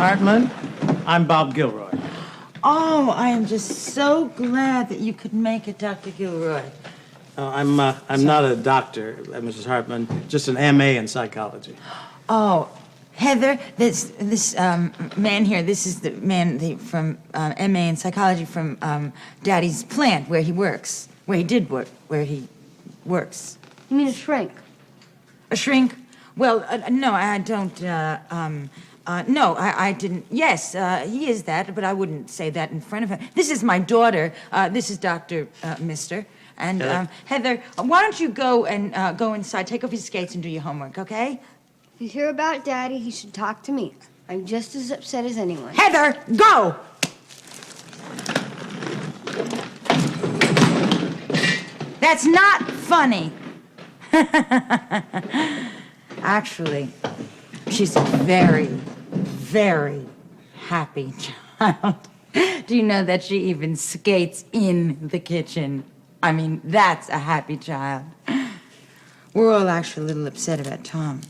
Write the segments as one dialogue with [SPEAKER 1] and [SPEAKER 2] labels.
[SPEAKER 1] Hartman. I'm Bob Gilroy.
[SPEAKER 2] Oh, I am just so glad that you could make it, Dr. Gilroy.
[SPEAKER 1] I'm not a doctor, Mrs. Hartman, just an MA in psychology.
[SPEAKER 2] Oh, Heather, this man here, this is the man from MA in psychology from Daddy's plant where he works, where he did work, where he works.
[SPEAKER 3] You mean a shrink?
[SPEAKER 2] A shrink? Well, no, I don't, no, I didn't. Yes, he is that, but I wouldn't say that in front of him. This is my daughter. This is Dr. Mister. And, Heather, why don't you go and go inside, take off your skates and do your homework, okay?
[SPEAKER 3] If you hear about Daddy, he should talk to me. I'm just as upset as anyone.
[SPEAKER 2] Heather, go! That's not funny. Actually, she's a very, very happy child. Do you know that she even skates in the kitchen? I mean, that's a happy child. We're all actually a little upset about Tom.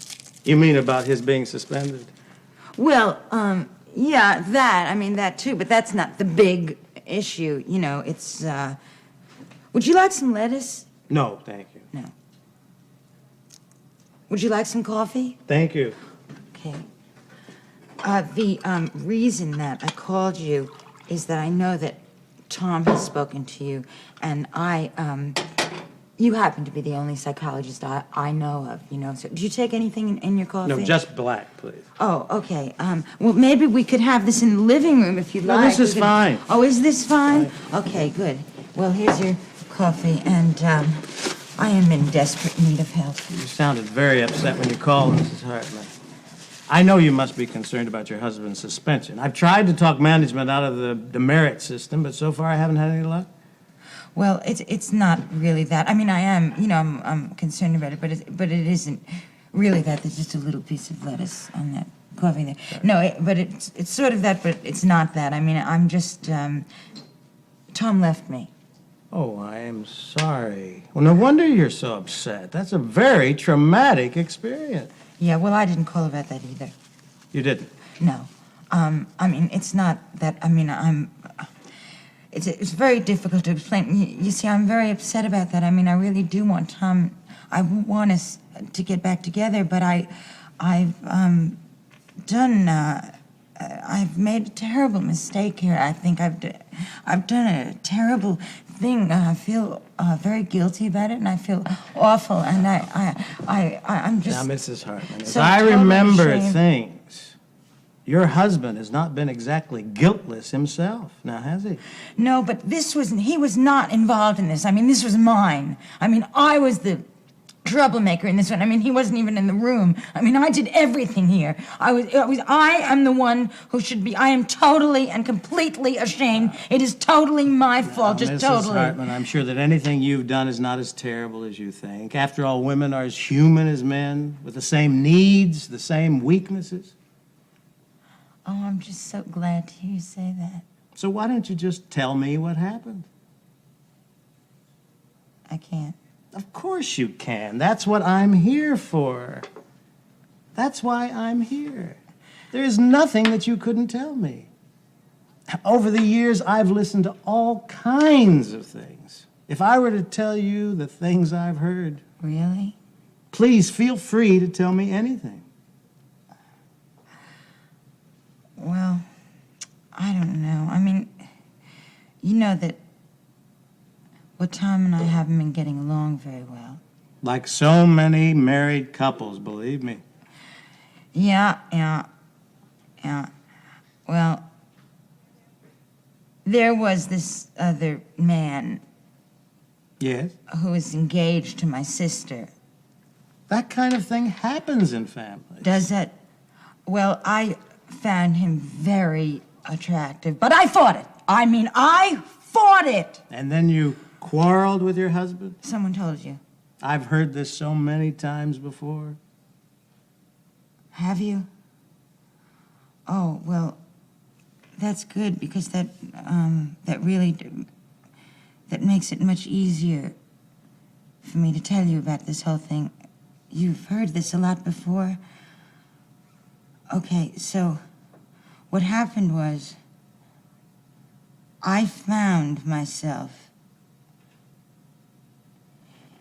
[SPEAKER 1] You mean about his being suspended?
[SPEAKER 2] Well, yeah, that. I mean, that too, but that's not the big issue. You know, it's, would you like some lettuce?
[SPEAKER 1] No, thank you.
[SPEAKER 2] No. Would you like some coffee?
[SPEAKER 1] Thank you.
[SPEAKER 2] Okay. The reason that I called you is that I know that Tom has spoken to you, and you happen to be the only psychologist I know of, you know. So, do you take anything in your coffee?
[SPEAKER 1] No, just black, please.
[SPEAKER 2] Oh, okay. Well, maybe we could have this in the living room if you'd like.
[SPEAKER 1] No, this is fine.
[SPEAKER 2] Oh, is this fine? Okay, good. Well, here's your coffee, and I am in desperate need of help.
[SPEAKER 1] You sounded very upset when you called, Mrs. Hartman. I know you must be concerned about your husband's suspension. I've tried to talk management out of the merit system, but so far I haven't had any luck.
[SPEAKER 2] Well, it's not really that. I mean, I am, you know, I'm concerned about it, but it isn't really that. There's just a little piece of lettuce on that coffee there. Sorry. No, but it's sort of that, but it's not that. I mean, I'm just, Tom left me.
[SPEAKER 1] Oh, I am sorry. Well, no wonder you're so upset. That's a very traumatic experience.
[SPEAKER 2] Yeah, well, I didn't call about that either.
[SPEAKER 1] You didn't?
[SPEAKER 2] No. I mean, it's not that, I mean, it's very difficult to explain. You see, I'm very upset about that. I mean, I really do want Tom, I want us to get back together, but I've made a terrible mistake here. I think I've done a terrible thing. I feel very guilty about it, and I feel awful, and I'm just...
[SPEAKER 1] Now, Mrs. Hartman, as
[SPEAKER 2] so
[SPEAKER 1] I
[SPEAKER 2] totally
[SPEAKER 1] remember
[SPEAKER 2] ashamed.
[SPEAKER 1] things, your husband has not been exactly guiltless himself, now has he?
[SPEAKER 2] No, but he was not involved in this. I mean, this was mine. I mean, I was the troublemaker in this one. I mean, he wasn't even in the room. I mean, I did everything here. I am the one who should be. I am totally and completely ashamed. It is totally my fault, just
[SPEAKER 1] Mrs.
[SPEAKER 2] totally.
[SPEAKER 1] Hartman, I'm sure that anything you've done is not as terrible as you think. After all, women are as human as men, with the same needs, the same weaknesses.
[SPEAKER 2] Oh, I'm just so glad to hear you say that.
[SPEAKER 1] So why don't you just tell me what happened?
[SPEAKER 2] I can't.
[SPEAKER 1] Of course you can. That's what I'm here for. That's why I'm here. There is nothing that you couldn't tell me. Over the years, I've listened to all kinds of things. If I were to tell you the things I've heard...
[SPEAKER 2] Really?
[SPEAKER 1] Please feel free to tell me anything.
[SPEAKER 2] Well, I don't know. I mean, you know that... Well, Tom and I haven't been getting along very well.
[SPEAKER 1] Like so many married couples, believe me.
[SPEAKER 2] Yeah. Well, there was this other man...
[SPEAKER 1] Yes?
[SPEAKER 2] Who was engaged to my sister.
[SPEAKER 1] That kind of thing happens in families.
[SPEAKER 2] Does it? Well, I found him very attractive, but I fought it. I mean, I fought it!
[SPEAKER 1] And then you... quarreled with your husband?
[SPEAKER 2] Someone told you.
[SPEAKER 1] I've heard this so many times before.
[SPEAKER 2] Have you? Oh, well, that's good because that makes it much easier for me to tell you about this whole thing. You've heard this a lot before. Okay, so
[SPEAKER 4] What happened was, I found myself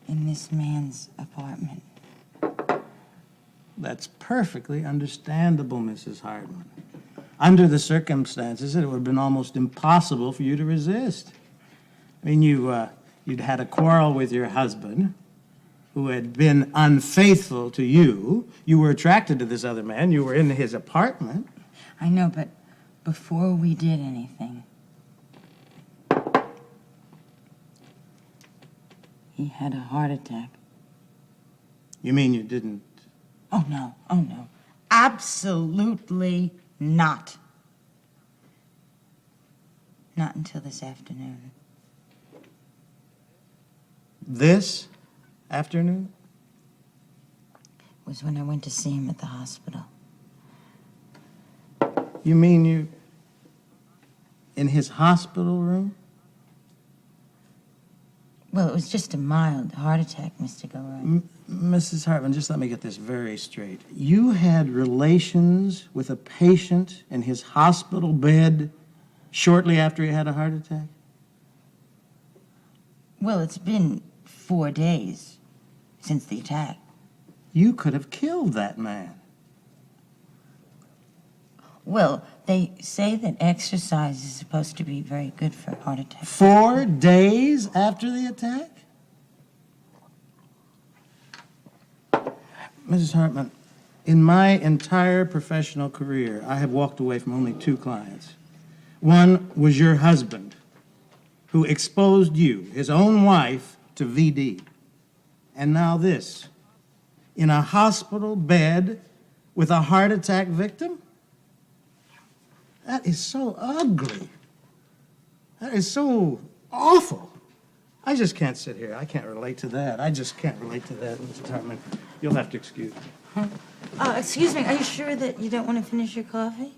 [SPEAKER 4] in this man's apartment.
[SPEAKER 1] That's perfectly understandable, Mrs. Hartman. Under the circumstances, it would have been almost impossible for you to resist. I mean, you'd had a quarrel with your husband, who had been unfaithful to you. You were attracted to this other man. You were in his apartment.
[SPEAKER 4] I know, but before we did anything, he had a heart attack.
[SPEAKER 1] You mean you didn't?
[SPEAKER 4] Oh, no. Oh, no. Absolutely not. Not until this afternoon.
[SPEAKER 1] This afternoon?
[SPEAKER 4] Was when I went to see him at the hospital.
[SPEAKER 1] You mean you in his hospital room?
[SPEAKER 4] Well, it was just a mild heart attack, Mr. Gilroy.
[SPEAKER 1] Mrs. Hartman, just let me get this very straight. You had relations with a patient in his hospital bed shortly after he had a heart attack?
[SPEAKER 4] Well, it's been 4 days since the attack.
[SPEAKER 1] You could have killed that man.
[SPEAKER 4] Well, they say that exercise is supposed to be very good for heart attacks.
[SPEAKER 1] 4 days after the attack? Mrs. Hartman, in my entire professional career, I have walked away from only 2 clients. One was your husband, who exposed you, his own wife, to VD. And now this, in a hospital bed with a heart attack victim? That is so ugly. That is so awful. I just can't sit here. I can't relate to that. I just can't relate to that, Mrs. Hartman. You'll have to excuse me.
[SPEAKER 4] Excuse me, are you sure that you don't want to finish your coffee?